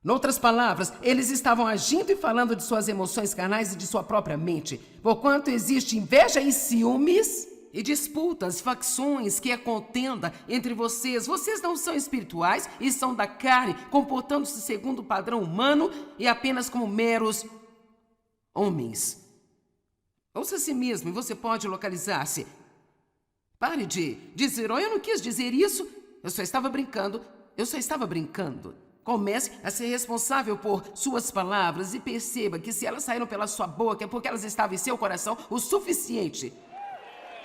Noutras palavras, eles estavam agindo e falando de suas emoções carnais e de sua própria mente. Porquanto existe inveja e ciúmes e disputas, facções, que é contenda entre vocês. Vocês não são espirituais e são da carne, comportando-se segundo o padrão humano e apenas como meros homens. Ouça a si mesmo e você pode localizar-se. Pare de dizer: oh, eu não quis dizer isso, eu só estava brincando. Comece a ser responsável por suas palavras e perceba que se elas saíram pela sua boca é porque elas estavam em seu coração o suficiente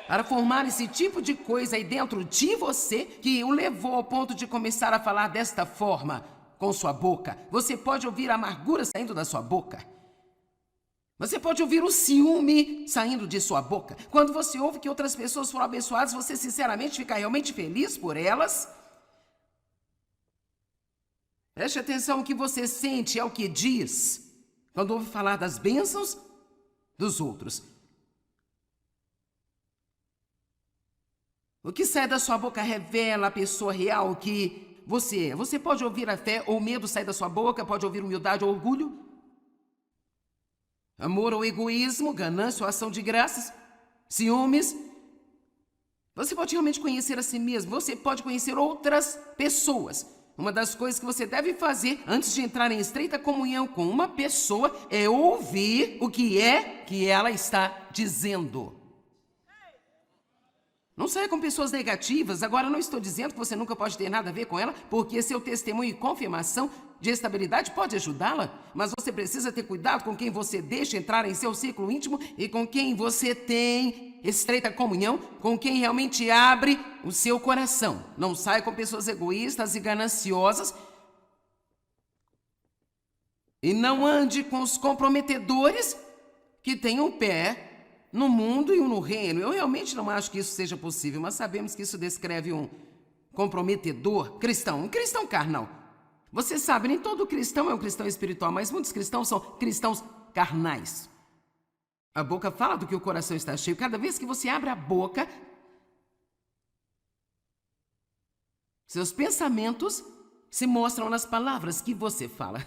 para formar esse tipo de coisa aí dentro de você que o levou ao ponto de começar a falar desta forma com sua boca. Você pode ouvir a amargura saindo da sua boca. Você pode ouvir o ciúme saindo de sua boca. Quando você ouve que outras pessoas foram abençoadas, você sinceramente fica realmente feliz por elas? Preste atenção, o que você sente é o que diz quando ouve falar das bênçãos dos outros. O que sai da sua boca revela a pessoa real que você é. Você pode ouvir a fé ou medo sair da sua boca, pode ouvir humildade ou orgulho, amor ou egoísmo, ganância ou ação de graças, ciúmes. Você pode realmente conhecer a si mesmo, você pode conhecer outras pessoas. Uma das coisas que você deve fazer antes de entrar em estreita comunhão com uma pessoa é ouvir o que é que ela está dizendo. Não saia com pessoas negativas. Agora, não estou dizendo que você nunca pode ter nada a ver com ela, porque seu testemunho e confirmação de estabilidade pode ajudá-la, mas você precisa ter cuidado com quem você deixa entrar em seu círculo íntimo e com quem você tem estreita comunhão, com quem realmente abre o seu coração. Não saia com pessoas egoístas e gananciosas e não ande com os comprometedores que têm um pé no mundo e um no reino. Eu realmente não acho que isso seja possível, mas sabemos que isso descreve um comprometedor cristão, um cristão carnal. Você sabe, nem todo cristão é um cristão espiritual, mas muitos cristãos são cristãos carnais. A boca fala do que o coração está cheio. Cada vez que você abre a boca, seus pensamentos se mostram nas palavras que você fala.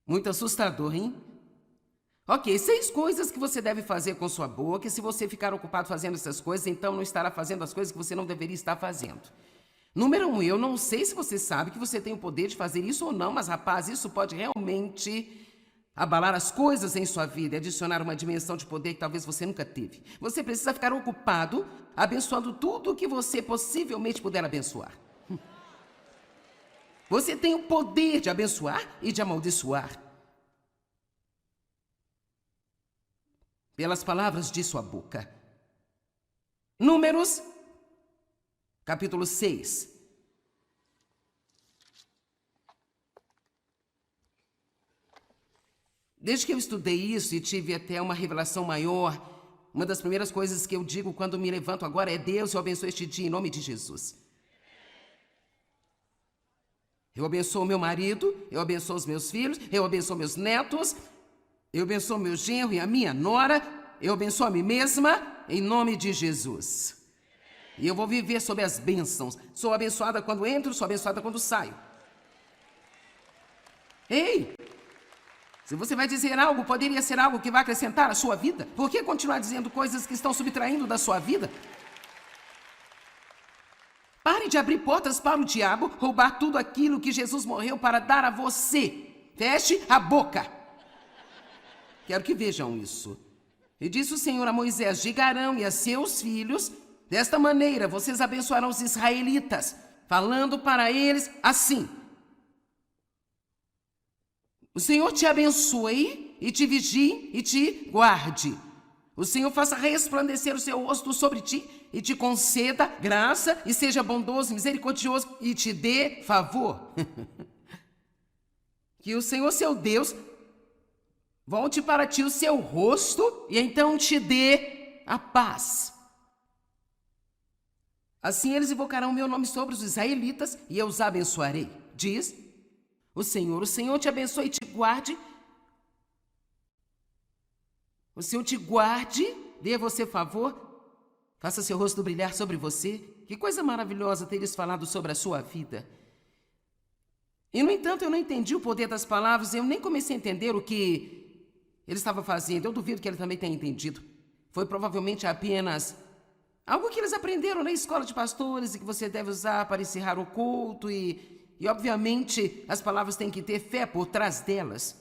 Muito assustador, hein? Ok, 6 coisas que você deve fazer com sua boca, e se você ficar ocupado fazendo essas coisas, então não estará fazendo as coisas que você não deveria estar fazendo. Número 1, eu não sei se você sabe que você tem o poder de fazer isso ou não, mas rapaz, isso pode realmente abalar as coisas em sua vida e adicionar uma dimensão de poder que talvez você nunca teve. Você precisa ficar ocupado abençoando tudo o que você possivelmente puder abençoar. Você tem o poder de abençoar e de amaldiçoar pelas palavras de sua boca. Números capítulo 6. Desde que eu estudei isso e tive até uma revelação maior, uma das primeiras coisas que eu digo quando me levanto agora é: Deus, eu abençoo este dia em nome de Jesus. Eu abençoo meu marido, eu abençoo os meus filhos, eu abençoo meus netos, eu abençoo meu genro e a minha nora, eu abençoo a mim mesma, em nome de Jesus. E eu vou viver sob as bênçãos. Sou abençoada quando entro, sou abençoada quando saio. Ei! Se você vai dizer algo, poderia ser algo que vai acrescentar à sua vida. Por que continuar dizendo coisas que estão subtraindo da sua vida? Pare de abrir portas para o diabo roubar tudo aquilo que Jesus morreu para dar a você. Feche a boca. Quero que vejam isso. E disse o Senhor a Moisés: diga a Arão e a seus filhos: desta maneira vocês abençoarão os israelitas, falando para eles assim: o Senhor te abençoe e te vigie e te guarde. O Senhor faça resplandecer o seu rosto sobre ti e te conceda graça e seja bondoso e misericordioso e te dê favor. Que o Senhor, seu Deus, volte para ti o seu rosto e então te dê a paz. Assim eles invocarão o meu nome sobre os israelitas e eu os abençoarei. Diz o Senhor te abençoe e te guarde. O Senhor te guarde, dê a você favor, faça seu rosto brilhar sobre você. Que coisa maravilhosa ter eles falado sobre a sua vida. E, no entanto, eu não entendi o poder das palavras, eu nem comecei a entender o que ele estava fazendo. Eu duvido que ele também tenha entendido. Foi provavelmente apenas algo que eles aprenderam na escola de pastores e que você deve usar para encerrar o culto e obviamente, as palavras têm que ter fé por trás delas.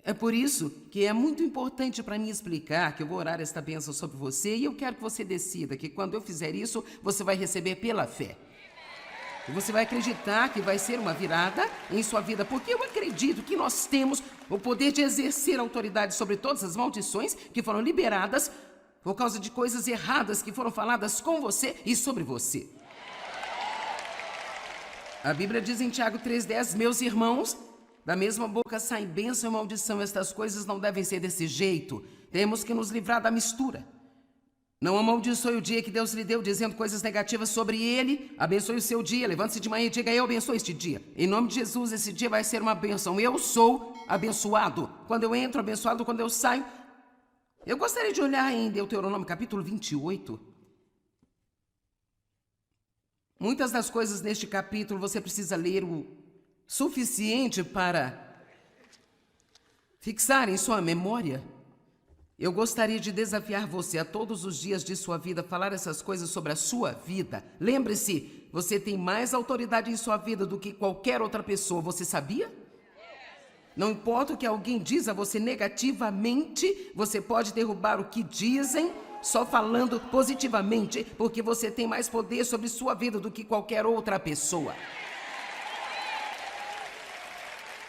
É por isso que é muito importante para mim explicar que eu vou orar esta bênção sobre você e eu quero que você decida que quando eu fizer isso, você vai receber pela fé. E você vai acreditar que vai ser uma virada em sua vida, porque eu acredito que nós temos o poder de exercer autoridade sobre todas as maldições que foram liberadas por causa de coisas erradas que foram faladas com você e sobre você. A Bíblia diz em Tiago 3,10: meus irmãos, da mesma boca saem bênção e maldição. Estas coisas não devem ser desse jeito. Temos que nos livrar da mistura. Não amaldiçoe o dia que Deus lhe deu, dizendo coisas negativas sobre ele. Abençoe o seu dia. Levante-se de manhã e diga: eu abençoo este dia. Em nome de Jesus, esse dia vai ser uma bênção. Eu sou abençoado. Quando eu entro, abençoado. Quando eu saio. Eu gostaria de olhar em Deuteronômio capítulo 28. Muitas das coisas neste capítulo você precisa ler o suficiente para fixar em sua memória. Eu gostaria de desafiar você a todos os dias de sua vida falar essas coisas sobre a sua vida. Lembre-se, você tem mais autoridade em sua vida do que qualquer outra pessoa. Você sabia? Não importa o que alguém diz a você negativamente, você pode derrubar o que dizem só falando positivamente, porque você tem mais poder sobre sua vida do que qualquer outra pessoa.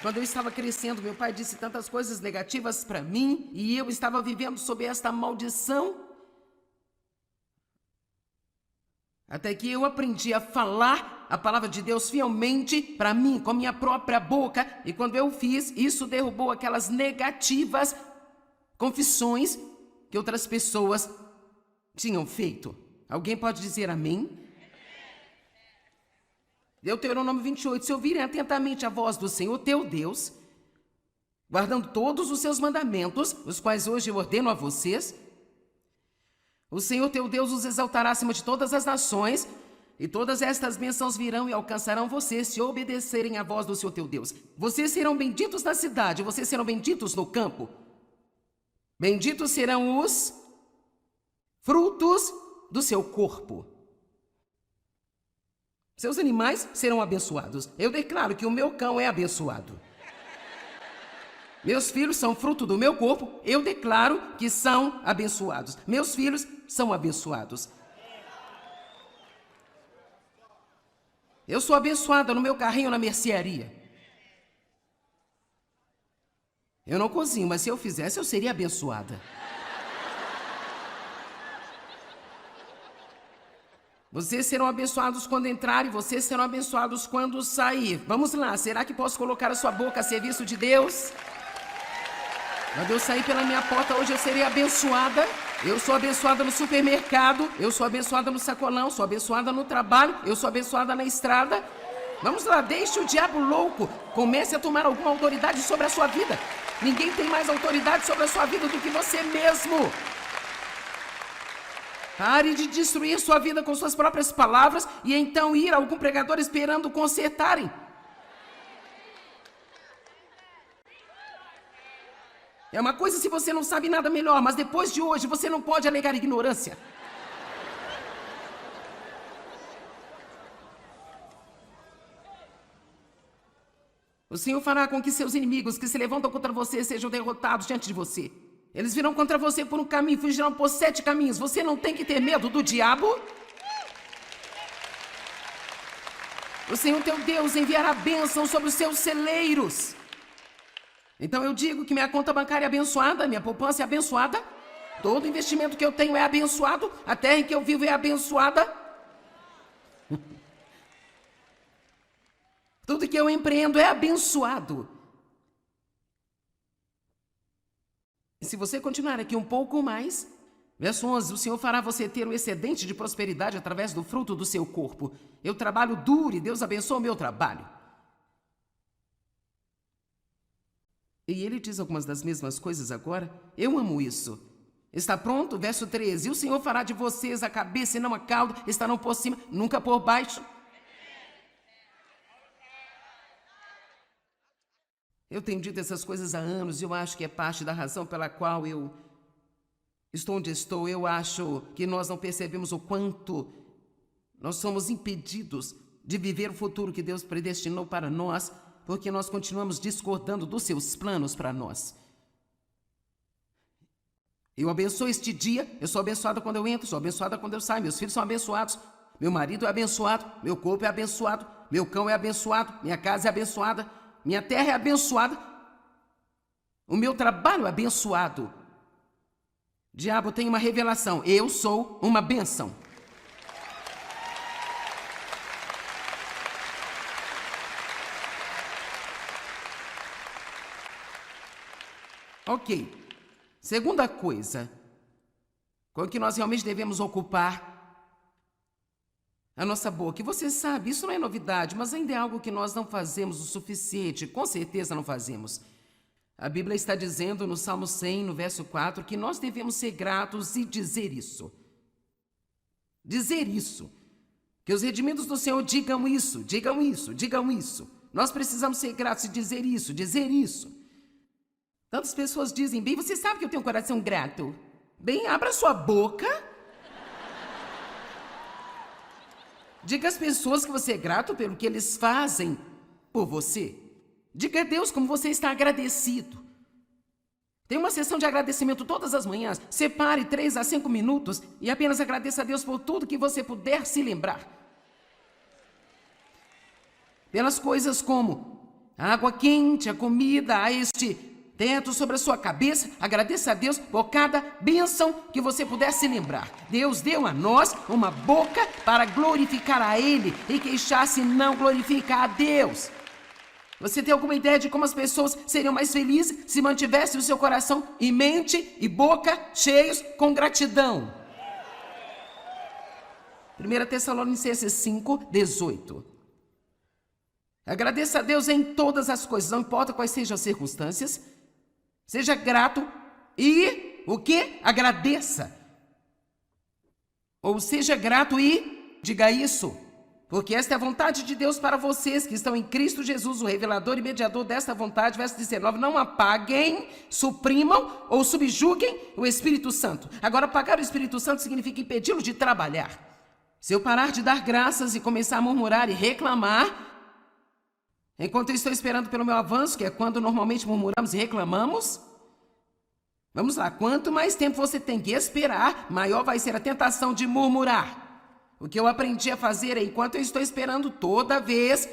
Quando eu estava crescendo, meu pai disse tantas coisas negativas para mim e eu estava vivendo sob esta maldição. Até que eu aprendi a falar a palavra de Deus fielmente para mim, com a minha própria boca. E quando eu fiz, isso derrubou aquelas negativas confissões que outras pessoas tinham feito. Alguém pode dizer amém? Deuteronômio 28. Se ouvirem atentamente a voz do Senhor teu Deus, guardando todos os seus mandamentos, os quais hoje eu ordeno a vocês, o Senhor teu Deus os exaltará acima de todas as nações, e todas estas bênçãos virão e alcançarão vocês se obedecerem à voz do Senhor teu Deus. Vocês serão benditos na cidade, vocês serão benditos no campo. Benditos serão os frutos do seu corpo. Seus animais serão abençoados. Eu declaro que o meu cão é abençoado. Meus filhos são fruto do meu corpo. Eu declaro que são abençoados. Meus filhos são abençoados. Eu sou abençoada no meu carrinho na mercearia. Eu não cozinho, mas se eu fizesse, eu seria abençoada. Vocês serão abençoados quando entrarem, vocês serão abençoados quando sair. Vamos lá, será que posso colocar a sua boca a serviço de Deus? Quando eu sair pela minha porta hoje, eu serei abençoada. Eu sou abençoada no supermercado, eu sou abençoada no sacolão, sou abençoada no trabalho, eu sou abençoada na estrada. Vamos lá, deixe o diabo louco. Comece a tomar alguma autoridade sobre a sua vida. Ninguém tem mais autoridade sobre a sua vida do que você mesmo. Pare de destruir sua vida com suas próprias palavras e então ir a algum pregador esperando consertarem. É uma coisa se você não sabe nada melhor, mas depois de hoje você não pode alegar ignorância. O Senhor fará com que seus inimigos que se levantam contra você sejam derrotados diante de você. Eles virão contra você por um caminho e fugirão por 7 caminhos. Você não tem que ter medo do diabo. O Senhor teu Deus enviará bênção sobre os seus celeiros. Então eu digo que minha conta bancária é abençoada, minha poupança é abençoada, todo investimento que eu tenho é abençoado, a terra em que eu vivo é abençoada. Tudo que eu empreendo é abençoado. E se você continuar aqui um pouco mais, verso 11, o Senhor fará você ter um excedente de prosperidade através do fruto do seu corpo. Eu trabalho duro e Deus abençoa o meu trabalho. E ele diz algumas das mesmas coisas agora. Eu amo isso. Está pronto? Verso 13. E o Senhor fará de vocês a cabeça e não a cauda, estarão por cima, nunca por baixo. Eu tenho dito essas coisas há anos e eu acho que é parte da razão pela qual eu estou onde estou. Eu acho que nós não percebemos o quanto nós somos impedidos de viver o futuro que Deus predestinou para nós, porque nós continuamos discordando dos seus planos para nós. Eu abençoo este dia, eu sou abençoada quando eu entro, sou abençoada quando eu saio, meus filhos são abençoados, meu marido é abençoado, meu corpo é abençoado, meu cão é abençoado, minha casa é abençoada, minha terra é abençoada, o meu trabalho é abençoado. Diabo tem uma revelação, eu sou uma bênção. Ok. Segunda coisa com que nós realmente devemos ocupar a nossa boca. E você sabe, isso não é novidade, mas ainda é algo que nós não fazemos o suficiente. Com certeza não fazemos. A Bíblia está dizendo no Salmo 100, no verso 4, que nós devemos ser gratos e dizer isso. Dizer isso. Que os redimidos do Senhor digam isso, digam isso, digam isso. Nós precisamos ser gratos e dizer isso, dizer isso. Tantas pessoas dizem, bem, você sabe que eu tenho um coração grato. Bem, abra sua boca. Diga às pessoas que você é grato pelo que eles fazem por você. Diga a Deus como você está agradecido. Tem uma sessão de agradecimento todas as manhãs. Separe 3 a 5 minutos e apenas agradeça a Deus por tudo que você puder se lembrar. Pelas coisas como a água quente, a comida, a este teto sobre a sua cabeça, agradeça a Deus por cada bênção que você puder se lembrar. Deus deu a nós uma boca para glorificar a Ele e queixar-se não glorificar a Deus. Você tem alguma ideia de como as pessoas seriam mais felizes se mantivessem o seu coração e mente e boca cheios com gratidão? 1 Tessalonicenses 5, 18. Agradeça a Deus em todas as coisas, não importa quais sejam as circunstâncias. Seja grato e o que? Agradeça. Ou seja grato e diga isso. Porque esta é a vontade de Deus para vocês que estão em Cristo Jesus, o revelador e mediador desta vontade. Verso 19, não apaguem, suprimam ou subjuguem o Espírito Santo. Agora, apagar o Espírito Santo significa impedi-lo de trabalhar. Se eu parar de dar graças e começar a murmurar e reclamar, enquanto eu estou esperando pelo meu avanço, que é quando normalmente murmuramos e reclamamos, vamos lá, quanto mais tempo você tem que esperar, maior vai ser a tentação de murmurar. O que eu aprendi a fazer é, enquanto eu estou esperando, toda vez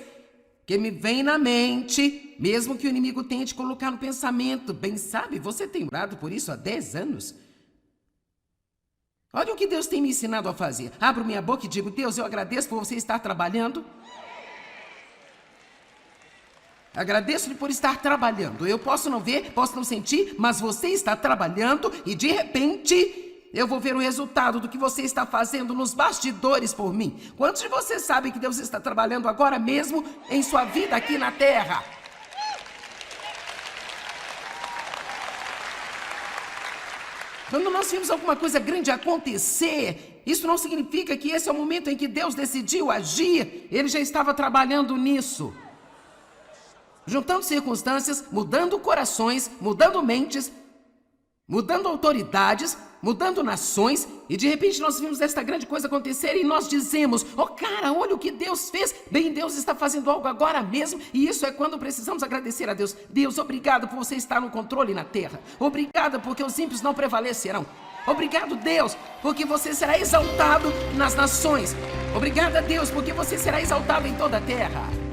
que me vem na mente, mesmo que o inimigo tente colocar no pensamento, bem sabe, você tem orado por isso há 10 anos. Olha o que Deus tem me ensinado a fazer. Abro minha boca e digo: Deus, eu agradeço por você estar trabalhando. Agradeço-lhe por estar trabalhando. Eu posso não ver, posso não sentir, mas você está trabalhando e de repente eu vou ver o resultado do que você está fazendo nos bastidores por mim. Quantos de vocês sabem que Deus está trabalhando agora mesmo em sua vida aqui na terra? Quando nós vimos alguma coisa grande acontecer, isso não significa que esse é o momento em que Deus decidiu agir. Ele já estava trabalhando nisso. Juntando circunstâncias, mudando corações, mudando mentes, mudando autoridades, mudando nações, e de repente nós vimos esta grande coisa acontecer e nós dizemos: oh cara, olha o que Deus fez. Bem, Deus está fazendo algo agora mesmo, e isso é quando precisamos agradecer a Deus. Deus, obrigado por você estar no controle na terra. Obrigado porque os ímpios não prevalecerão. Obrigado, Deus, porque você será exaltado nas nações. Obrigado a Deus, porque você será exaltado em toda a terra.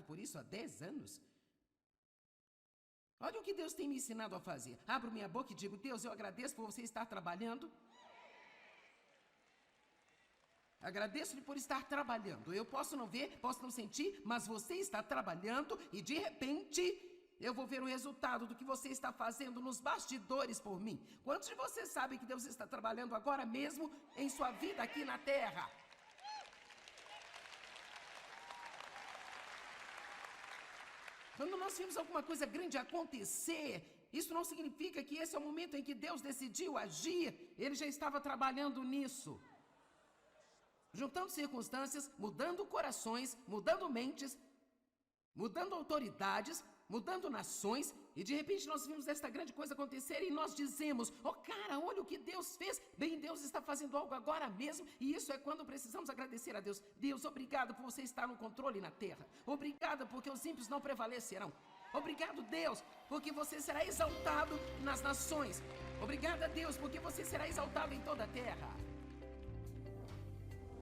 por isso há 10 anos. Olha o que Deus tem me ensinado a fazer. Abro minha boca e digo: Deus, eu agradeço por você estar trabalhando. Agradeço-lhe por estar trabalhando. Eu posso não ver, posso não sentir, mas você está trabalhando e de repente eu vou ver o resultado do que você está fazendo nos bastidores por mim. Quantos de vocês sabem que Deus está trabalhando agora mesmo em sua vida aqui na terra? Quando nós vimos alguma coisa grande acontecer, isso não significa que esse é o momento em que Deus decidiu agir. Ele já estava trabalhando nisso. Juntando circunstâncias, mudando corações, mudando mentes, mudando autoridades, mudando nações, e de repente nós vimos esta grande coisa acontecer e nós dizemos: oh cara, olha o que Deus fez. Bem, Deus está fazendo algo agora mesmo, e isso é quando precisamos agradecer a Deus. Deus, obrigado por você estar no controle na terra. Obrigado porque os ímpios não prevalecerão. Obrigado, Deus, porque você será exaltado nas nações. Obrigado a Deus porque você será exaltado em toda a terra.